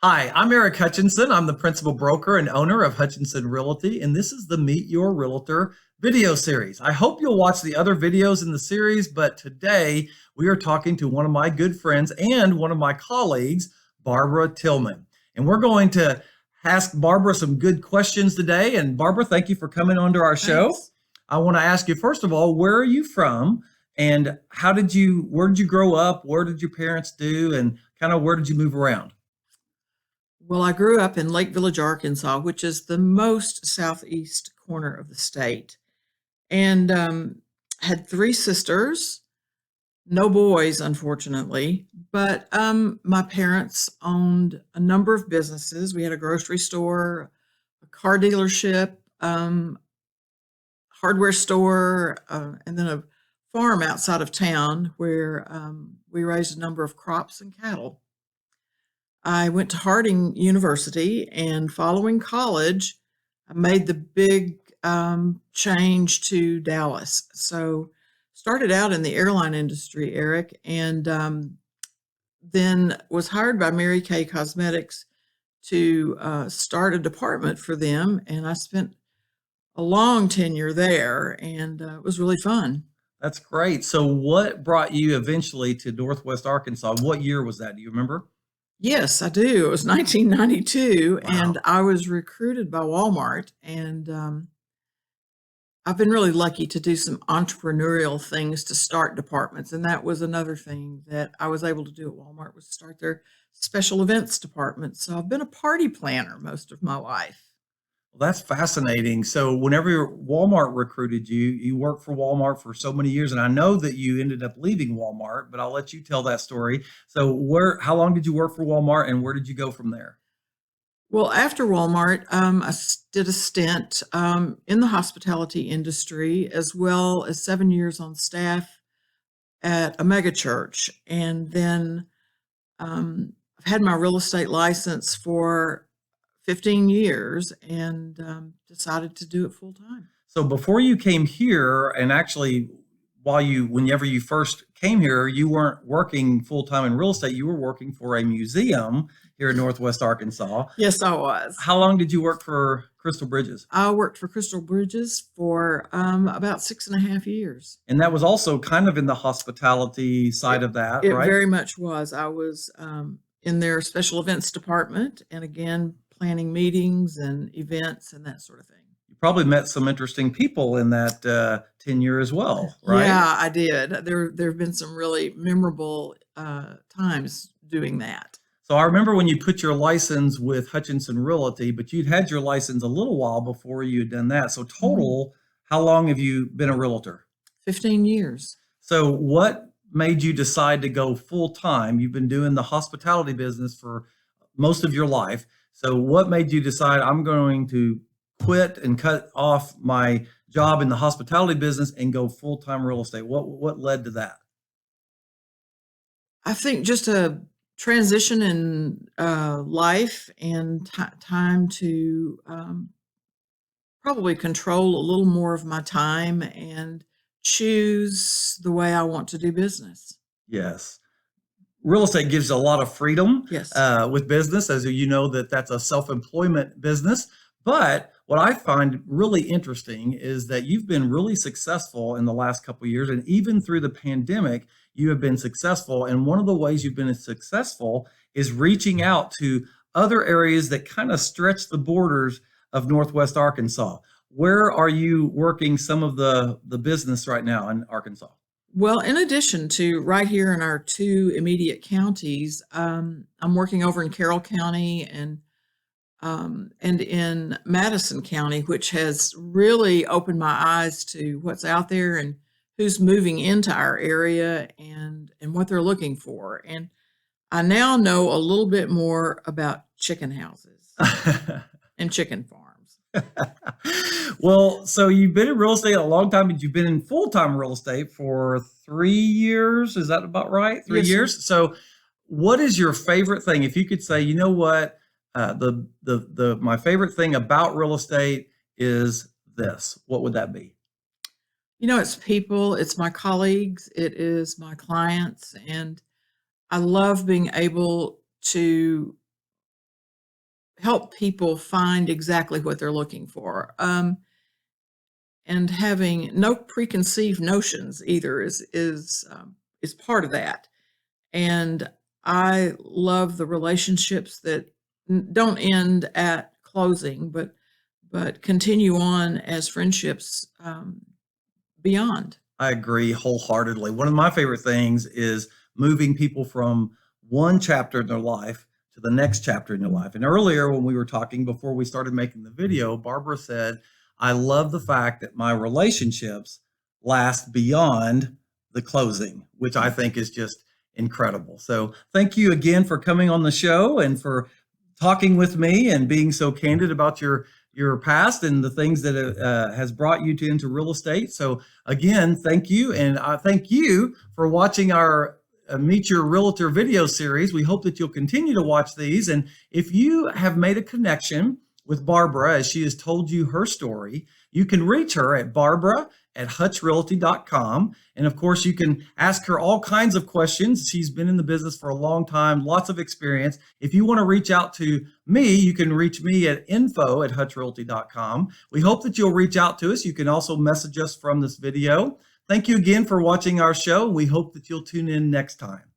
Hi, I'm Eric Hutchinson. I'm the principal broker and owner of Hutchinson Realty, and this is the Meet Your Realtor video series. I hope you'll watch the other videos in the series, but today we are talking to one of my good friends and one of my colleagues, Barbara Tillman. And we're going to ask Barbara some good questions today. And Barbara, thank you for coming onto our show. Thanks. I want to ask you, first of all, where are you from? And where did you grow up? Where did your parents do? And kind of where did you move around? Well, I grew up in Lake Village, Arkansas, which is the most southeast corner of the state, and had three sisters, no boys, unfortunately. But my parents owned a number of businesses. We had a grocery store, a car dealership, hardware store, and then a farm outside of town where we raised a number of crops and cattle. I went to Harding University, and following college, I made the big change to Dallas. So started out in the airline industry, Eric, and then was hired by Mary Kay Cosmetics to start a department for them. And I spent a long tenure there, and it was really fun. That's great. So what brought you eventually to Northwest Arkansas? What year was that? Do you remember? Yes, I do. It was 1992, Wow. and I was recruited by Walmart, and I've been really lucky to do some entrepreneurial things to start departments, and that was another thing that I was able to do at Walmart was start their special events department. So I've been a party planner most of my life. Well, that's fascinating. So whenever Walmart recruited you, you worked for Walmart for so many years, and I know that you ended up leaving Walmart, but I'll let you tell that story. So how long did you work for Walmart and where did you go from there? Well, after Walmart, did a stint in the hospitality industry as well as 7 years on staff at a mega church. And then I've had my real estate license for 15 years and decided to do it full time. So before you came here, and actually whenever you first came here, you weren't working full time in real estate. You were working for a museum here in Northwest Arkansas. Yes, I was. How long did you work for Crystal Bridges? I worked for Crystal Bridges for about 6.5 years. And that was also kind of in the hospitality side of that, It right? very much was. I was in their special events department and again, planning meetings and events and that sort of thing. You probably met some interesting people in that tenure as well, right? Yeah, I did. There have been some really memorable times doing that. So I remember when you put your license with Hutchinson Realty, but you'd had your license a little while before you had done that. So total, how long have you been a realtor? 15 years. So what made you decide to go full time? You've been doing the hospitality business for most of your life. So what made you decide I'm going to quit and cut off my job in the hospitality business and go full time real estate? What led to that? I think just a transition in life and time to probably control a little more of my time and choose the way I want to do business. Yes. Real estate gives a lot of freedom Yes. with business, as you know that's a self-employment business. But what I find really interesting is that you've been really successful in the last couple of years, and even through the pandemic, you have been successful. And one of the ways you've been successful is reaching out to other areas that kind of stretch the borders of Northwest Arkansas. Where are you working some of the business right now in Arkansas? Well, in addition to right here in our two immediate counties, I'm working over in Carroll County and in Madison County, which has really opened my eyes to what's out there and who's moving into our area and what they're looking for. And I now know a little bit more about chicken houses and chicken farms. Well, so you've been in real estate a long time, but you've been in full-time real estate for 3 years. Is that about right? Three Yes, sir. years. So what is your favorite thing? If you could say, you know what, my favorite thing about real estate is this, what would that be? You know, it's people, it's my colleagues, it is my clients, and I love being able to help people find exactly what they're looking for. And having no preconceived notions either is part of that. And I love the relationships that don't end at closing, but continue on as friendships beyond. I agree wholeheartedly. One of my favorite things is moving people from one chapter in their life to the next chapter in their life. And earlier, when we were talking before we started making the video, Barbara said, I love the fact that my relationships last beyond the closing, which I think is just incredible. So, thank you again for coming on the show and for talking with me and being so candid about your past and the things that has brought you into real estate. So again, thank you, and I thank you for watching our Meet Your Realtor video series. We hope that you'll continue to watch these, and if you have made a connection with Barbara as she has told you her story, you can reach her at barbara@hutchrealty.com. And of course, you can ask her all kinds of questions. She's been in the business for a long time, lots of experience. If you want to reach out to me, you can reach me at info@hutchrealty.com. We hope that you'll reach out to us. You can also message us from this video. Thank you again for watching our show. We hope that you'll tune in next time.